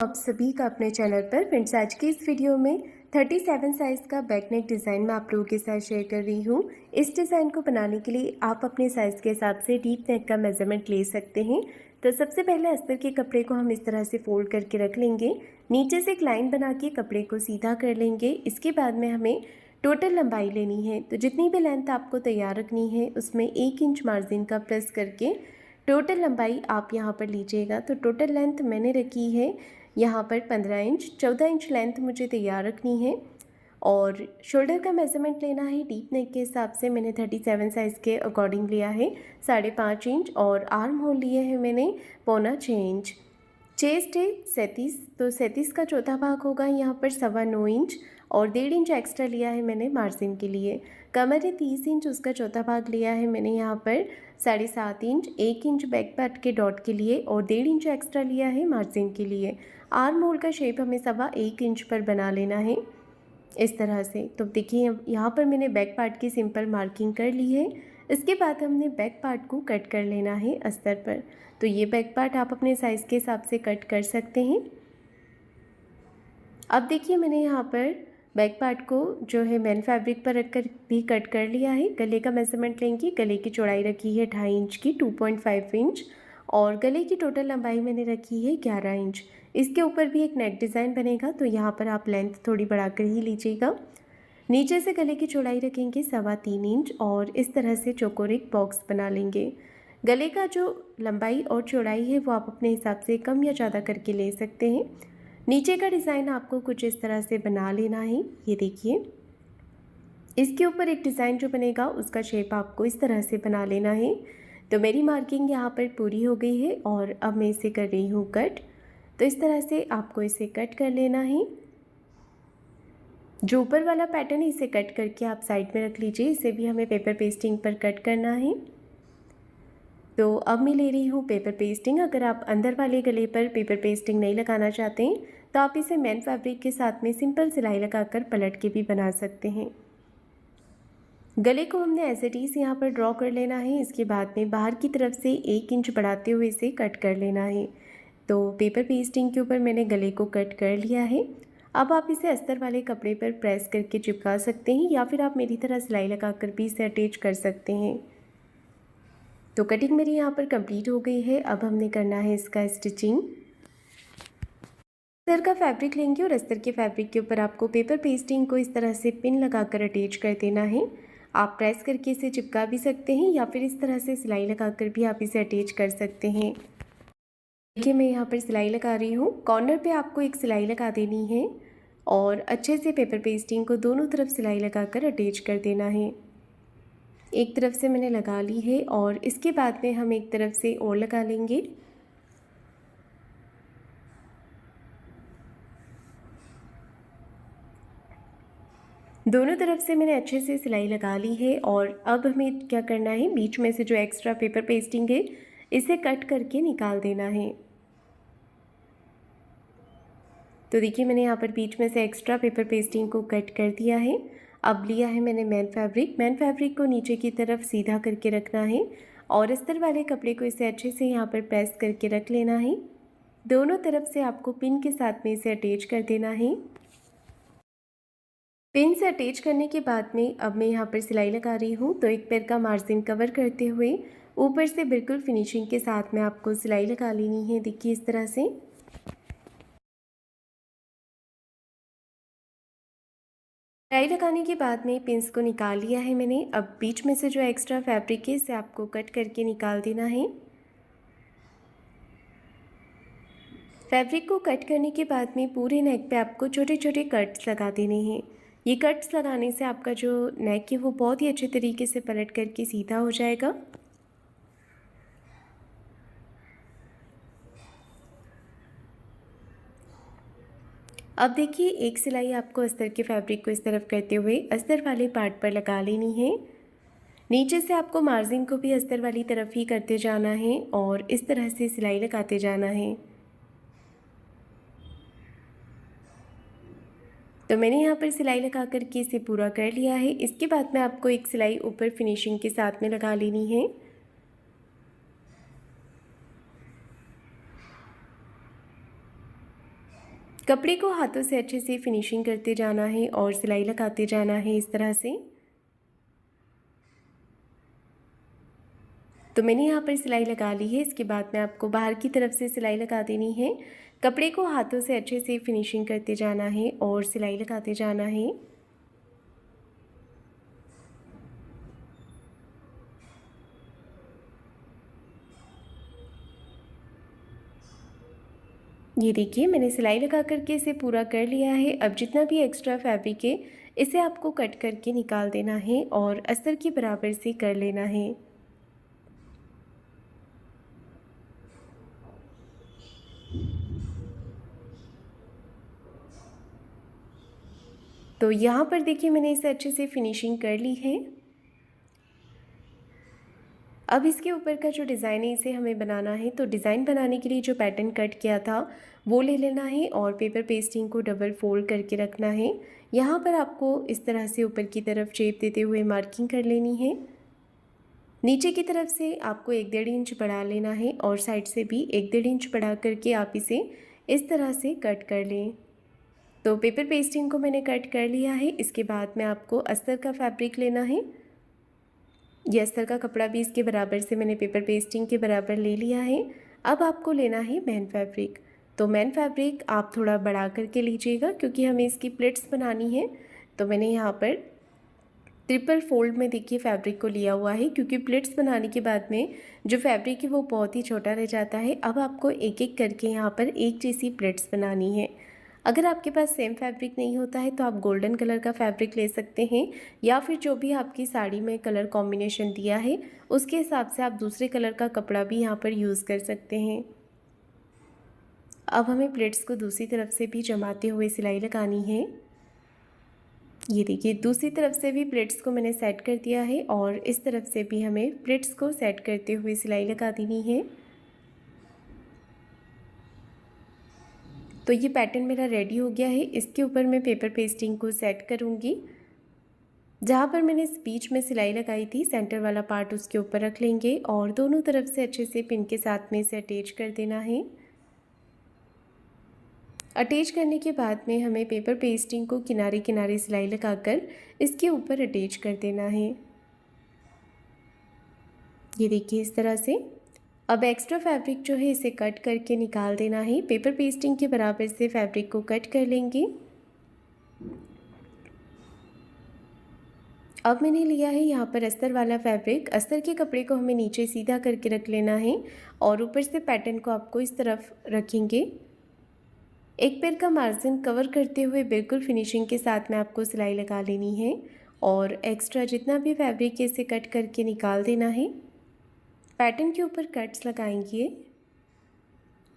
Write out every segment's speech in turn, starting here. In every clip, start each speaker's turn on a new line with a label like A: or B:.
A: आप सभी का अपने चैनल पर। फ्रेंड्स, आज की इस वीडियो में 37 साइज़ का बैक नेक डिज़ाइन मैं आप लोगों के साथ शेयर कर रही हूँ। इस डिज़ाइन को बनाने के लिए आप अपने साइज़ के हिसाब से डीप नेक का मेज़रमेंट ले सकते हैं। तो सबसे पहले अस्तर के कपड़े को हम इस तरह से फोल्ड करके रख लेंगे। नीचे से एक लाइन बना के कपड़े को सीधा कर लेंगे। इसके बाद में हमें टोटल लंबाई लेनी है, तो जितनी भी लेंथ आपको तैयार रखनी है उसमें 1 इंच मार्जिन का प्लस करके टोटल लंबाई आप यहाँ पर लीजिएगा। तो टोटल लेंथ मैंने रखी है यहाँ पर 15 इंच, 14 इंच लेंथ मुझे तैयार रखनी है। और शोल्डर का मेज़रमेंट लेना है डीप नेक के हिसाब से। मैंने 37 साइज़ के अकॉर्डिंग लिया है 5.5 इंच, और आर्म होल लिए है मैंने 6.25 इंच। चेस्ट है 37, तो 37 का चौथा भाग होगा यहाँ पर 9.25 इंच, और 1.5 इंच एक्स्ट्रा लिया है मैंने मार्जिन के लिए। कमर है 30 इंच, उसका चौथा भाग लिया है मैंने यहाँ पर 7.5 इंच, 1 इंच बैक पार्ट के डॉट के लिए, और 1.5 इंच एक्स्ट्रा लिया है मार्जिन के लिए। आर्म होल का शेप हमें 1.25 इंच पर बना लेना है इस तरह से। तो देखिए यहाँ पर मैंने बैक पार्ट की सिंपल मार्किंग कर ली है। इसके बाद हमने बैक पार्ट को कट कर लेना है अस्तर पर। तो ये बैक पार्ट आप अपने साइज़ के हिसाब से कट कर सकते हैं। अब देखिए मैंने यहाँ पर बैक पार्ट को जो है मैन फैब्रिक पर रखकर भी कट कर लिया है। गले का मेज़रमेंट लेंगे। गले की चौड़ाई रखी है 2.5 इंच की, 2.5 इंच, और गले की टोटल लंबाई मैंने रखी है 11 इंच। इसके ऊपर भी एक नेक डिज़ाइन बनेगा, तो यहाँ पर आप लेंथ थोड़ी बढ़ाकर ही लीजिएगा। नीचे से गले की चौड़ाई रखेंगे 3.25 इंच, और इस तरह से चौकोर एक बॉक्स बना लेंगे। गले का जो लंबाई और चौड़ाई है वो आप अपने हिसाब से कम या ज़्यादा करके ले सकते हैं। नीचे का डिज़ाइन आपको कुछ इस तरह से बना लेना है। ये देखिए, इसके ऊपर एक डिज़ाइन जो बनेगा उसका शेप आपको इस तरह से बना लेना है। तो मेरी मार्किंग यहाँ पर पूरी हो गई है, और अब मैं इसे कर रही हूँ कट। तो इस तरह से आपको इसे कट कर लेना है। जो ऊपर वाला पैटर्न है इसे कट करके आप साइड में रख लीजिए। इसे भी हमें पेपर पेस्टिंग पर कट करना है। तो अब मैं ले रही हूँ पेपर पेस्टिंग। अगर आप अंदर वाले गले पर पेपर पेस्टिंग नहीं लगाना चाहते हैं तो आप इसे मैन फैब्रिक के साथ में सिंपल सिलाई लगाकर पलट के भी बना सकते हैं। गले को हमने एज इट इज़ यहाँ पर ड्रॉ कर लेना है। इसके बाद में बाहर की तरफ से 1 इंच बढ़ाते हुए इसे कट कर लेना है। तो पेपर पेस्टिंग के ऊपर मैंने गले को कट कर लिया है। अब आप इसे अस्तर वाले कपड़े पर प्रेस करके चिपका सकते हैं, या फिर आप मेरी तरह सिलाई लगाकर भी इसे अटैच कर सकते हैं। तो कटिंग मेरी यहाँ पर कंप्लीट हो गई है। अब हमने करना है इसका स्टिचिंग। अस्तर का फैब्रिक लेंगे, और अस्तर के फैब्रिक के ऊपर आपको पेपर पेस्टिंग को इस तरह से पिन लगाकर अटैच कर देना है। आप प्रेस करके इसे चिपका भी सकते हैं, या फिर इस तरह से सिलाई लगाकर भी आप इसे अटैच कर सकते हैं। देखिए मैं यहाँ पर सिलाई लगा रही हूँ। कॉर्नर पे आपको एक सिलाई लगा देनी है, और अच्छे से पेपर पेस्टिंग को दोनों तरफ सिलाई लगाकर अटैच कर देना है। एक तरफ से मैंने लगा ली है, और इसके बाद में हम एक तरफ से और लगा लेंगे। दोनों तरफ से मैंने अच्छे से सिलाई लगा ली है, और अब हमें क्या करना है, बीच में से जो एक्स्ट्रा पेपर पेस्टिंग है इसे कट करके निकाल देना है। तो देखिए मैंने यहाँ पर बीच में से एक्स्ट्रा पेपर पेस्टिंग को कट कर दिया है। अब लिया है मैंने मैन फैब्रिक को नीचे की तरफ सीधा करके रखना है, और अस्तर वाले कपड़े को इसे अच्छे से यहाँ पर प्रेस करके रख लेना है। दोनों तरफ से आपको पिन के साथ में इसे अटैच कर देना है। पिन से अटैच करने के बाद में अब मैं यहाँ पर सिलाई लगा रही हूँ। तो एक पैर का मार्जिन कवर करते हुए ऊपर से बिल्कुल फिनिशिंग के साथ में आपको सिलाई लगा लेनी है। देखिए इस तरह से। सिलाई लगाने के बाद में पिंस को निकाल लिया है मैंने। अब बीच में से जो एक्स्ट्रा फैब्रिक है इसे आपको कट करके निकाल देना है। फैब्रिक को कट करने के बाद में पूरे नेक पे आपको छोटे छोटे कट्स लगा देने हैं। ये कट्स लगाने से आपका जो नेक है वो बहुत ही अच्छे तरीके से पलट करके सीधा हो जाएगा। अब देखिए एक सिलाई आपको अस्तर के फैब्रिक को इस तरफ करते हुए अस्तर वाले पार्ट पर लगा लेनी है। नीचे से आपको मार्जिन को भी अस्तर वाली तरफ ही करते जाना है, और इस तरह से सिलाई लगाते जाना है। तो मैंने यहाँ पर सिलाई लगा करके इसे पूरा कर लिया है। इसके बाद में आपको एक सिलाई ऊपर फिनिशिंग के साथ में लगा लेनी है। कपड़े को हाथों से अच्छे से फिनिशिंग करते जाना है और सिलाई लगाते जाना है इस तरह से। तो मैंने यहाँ पर सिलाई लगा ली है। इसके बाद में आपको बाहर की तरफ से सिलाई लगा देनी है। कपड़े को हाथों से अच्छे से फिनिशिंग करते जाना है और सिलाई लगाते जाना है। ये देखिए मैंने सिलाई लगा करके इसे पूरा कर लिया है। अब जितना भी एक्स्ट्रा फैब्रिक है इसे आपको कट करके निकाल देना है और अस्तर के बराबर से कर लेना है। तो यहाँ पर देखिए मैंने इसे अच्छे से फिनिशिंग कर ली है। अब इसके ऊपर का जो डिज़ाइन है इसे हमें बनाना है। तो डिज़ाइन बनाने के लिए जो पैटर्न कट किया था वो ले लेना है और पेपर पेस्टिंग को डबल फोल्ड करके रखना है। यहाँ पर आपको इस तरह से ऊपर की तरफ शेप देते हुए मार्किंग कर लेनी है। नीचे की तरफ से आपको 1-1.5 इंच बढ़ा लेना है और साइड से भी 1-1.5 इंच बढ़ा करके आप इसे इस तरह से कट कर लें। तो पेपर पेस्टिंग को मैंने कट कर लिया है। इसके बाद में आपको अस्तर का फैब्रिक लेना है। ये अस्तर का कपड़ा भी इसके बराबर से मैंने पेपर पेस्टिंग के बराबर ले लिया है। अब आपको लेना है मैन फैब्रिक। तो मैन फैब्रिक आप थोड़ा बढ़ा करके लीजिएगा क्योंकि हमें इसकी प्लेट्स बनानी है। तो मैंने यहाँ पर ट्रिपल फोल्ड में देखिए फैब्रिक को लिया हुआ है क्योंकि प्लेट्स बनाने के बाद में जो फैब्रिक है वो बहुत ही छोटा रह जाता है। अब आपको एक एक करके यहाँ पर एक जैसी प्लेट्स बनानी है। अगर आपके पास सेम फैब्रिक नहीं होता है तो आप गोल्डन कलर का फैब्रिक ले सकते हैं या फिर जो भी आपकी साड़ी में कलर कॉम्बिनेशन दिया है उसके हिसाब से आप दूसरे कलर का कपड़ा भी यहाँ पर यूज़ कर सकते हैं। अब हमें प्लेट्स को दूसरी तरफ से भी जमाते हुए सिलाई लगानी है। ये देखिए दूसरी तरफ से भी प्लेट्स को मैंने सेट कर दिया है और इस तरफ से भी हमें प्लेट्स को सेट करते हुए सिलाई लगा देनी है। तो ये पैटर्न मेरा रेडी हो गया है। इसके ऊपर मैं पेपर पेस्टिंग को सेट करूँगी। जहाँ पर मैंने इस बीच में सिलाई लगाई थी सेंटर वाला पार्ट उसके ऊपर रख लेंगे और दोनों तरफ से अच्छे से पिन के साथ में इसे अटैच कर देना है। अटैच करने के बाद में हमें पेपर पेस्टिंग को किनारे किनारे सिलाई लगाकर इसके ऊपर अटैच कर देना है। ये देखिए इस तरह से। अब एक्स्ट्रा फैब्रिक जो है इसे कट करके निकाल देना है। पेपर पेस्टिंग के बराबर से फैब्रिक को कट कर लेंगे। अब मैंने लिया है यहाँ पर अस्तर वाला फैब्रिक। अस्तर के कपड़े को हमें नीचे सीधा करके रख लेना है और ऊपर से पैटर्न को आपको इस तरफ रखेंगे। एक पैर का मार्जिन कवर करते हुए बिल्कुल फिनिशिंग के साथ में आपको सिलाई लगा लेनी है और एक्स्ट्रा जितना भी फैब्रिक है इसे कट करके निकाल देना है। पैटर्न के ऊपर कट्स लगाएंगे।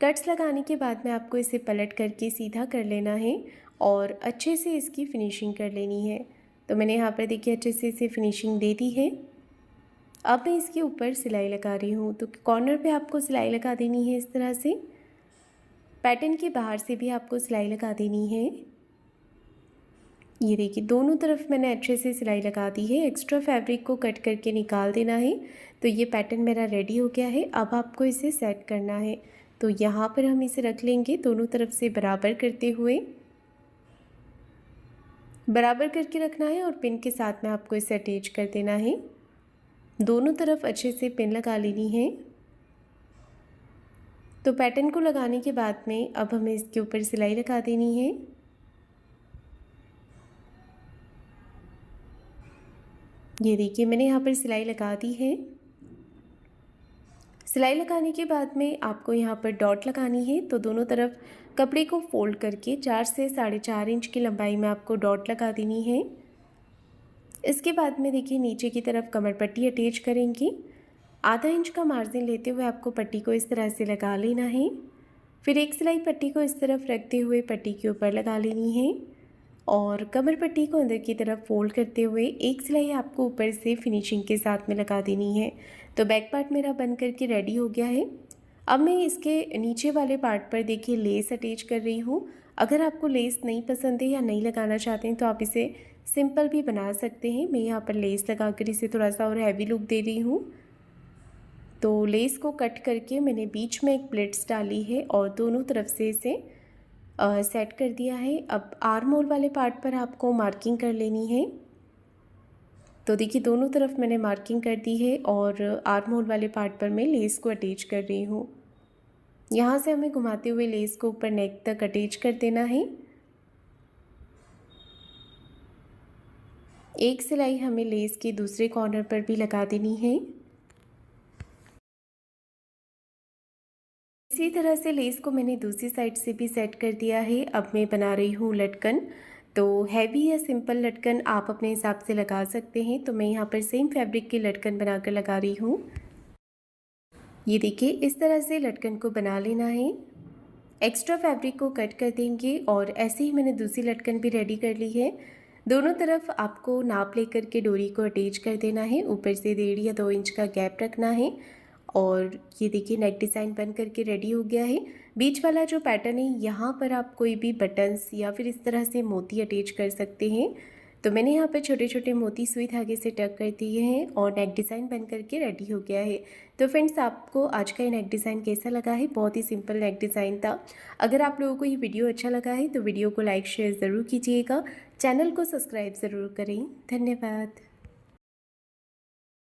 A: कट्स लगाने के बाद में आपको इसे पलट करके सीधा कर लेना है और अच्छे से इसकी फिनिशिंग कर लेनी है। तो मैंने यहाँ पर देखिए अच्छे से इसे फिनिशिंग दे दी है। अब मैं इसके ऊपर सिलाई लगा रही हूँ। तो कॉर्नर पे आपको सिलाई लगा देनी है इस तरह से। पैटर्न के बाहर से भी आपको सिलाई लगा देनी है। ये देखिए दोनों तरफ मैंने अच्छे से सिलाई लगा दी है। एक्स्ट्रा फैब्रिक को कट करके निकाल देना है। तो ये पैटर्न मेरा रेडी हो गया है। अब आपको इसे सेट करना है। तो यहाँ पर हम इसे रख लेंगे दोनों तरफ से बराबर करते हुए। बराबर करके रखना है और पिन के साथ में आपको इसे अटैच कर देना है। दोनों तरफ अच्छे से पिन लगा लेनी है। तो पैटर्न को लगाने के बाद में अब हमें इसके ऊपर सिलाई लगा देनी है। ये देखिए मैंने यहाँ पर सिलाई लगा दी है। सिलाई लगाने के बाद में आपको यहाँ पर डॉट लगानी है। तो दोनों तरफ कपड़े को फोल्ड करके 4 से 4.5 इंच की लंबाई में आपको डॉट लगा देनी है। इसके बाद में देखिए नीचे की तरफ कमर पट्टी अटैच करेंगे। आधा इंच का मार्जिन लेते हुए आपको पट्टी को इस तरह से लगा लेना है। फिर एक सिलाई पट्टी को इस तरफ रखते हुए पट्टी के ऊपर लगा लेनी है और कमर पट्टी को अंदर की तरफ फोल्ड करते हुए एक सिलाई आपको ऊपर से फिनिशिंग के साथ में लगा देनी है। तो बैक पार्ट मेरा बन करके रेडी हो गया है। अब मैं इसके नीचे वाले पार्ट पर देखिए लेस अटैच कर रही हूँ। अगर आपको लेस नहीं पसंद है या नहीं लगाना चाहते हैं तो आप इसे सिंपल भी बना सकते हैं। मैं यहाँ पर लेस लगाकर इसे थोड़ा सा और हैवी लुक दे रही हूँ। तो लेस को कट करके मैंने बीच में एक प्लेट्स डाली है और दोनों तरफ से इसे सेट कर दिया है। अब आर्म होल वाले पार्ट पर आपको मार्किंग कर लेनी है। तो देखिए दोनों तरफ मैंने मार्किंग कर दी है और आर्म होल वाले पार्ट पर मैं लेस को अटैच कर रही हूँ। यहाँ से हमें घुमाते हुए लेस को ऊपर नेक तक अटैच कर देना है। एक सिलाई हमें लेस के दूसरे कॉर्नर पर भी लगा देनी है। इसी तरह से लेस को मैंने दूसरी साइड से भी सेट कर दिया है। अब मैं बना रही हूँ लटकन। तो हैवी या सिंपल लटकन आप अपने हिसाब से लगा सकते हैं। तो मैं यहाँ पर सेम फैब्रिक की लटकन बनाकर लगा रही हूँ। ये देखिए इस तरह से लटकन को बना लेना है। एक्स्ट्रा फैब्रिक को कट कर देंगे और ऐसे ही मैंने दूसरी लटकन भी रेडी कर ली है। दोनों तरफ आपको नाप लेकर के डोरी को अटैच कर देना है। ऊपर से 1.5 या 2 इंच का गैप रखना है। और ये देखिए नेक डिज़ाइन बन करके रेडी हो गया है। बीच वाला जो पैटर्न है यहाँ पर आप कोई भी बटन्स या फिर इस तरह से मोती अटैच कर सकते हैं। तो मैंने यहाँ पर छोटे छोटे मोती सुई धागे से टक कर दिए हैं और नेक डिज़ाइन बन करके रेडी हो गया है। तो फ्रेंड्स आपको आज का ये नेक डिज़ाइन कैसा लगा है? बहुत ही सिंपल नेक डिज़ाइन था। अगर आप लोगों को ये वीडियो अच्छा लगा है तो वीडियो को लाइक शेयर ज़रूर कीजिएगा। चैनल को सब्सक्राइब ज़रूर करें। धन्यवाद।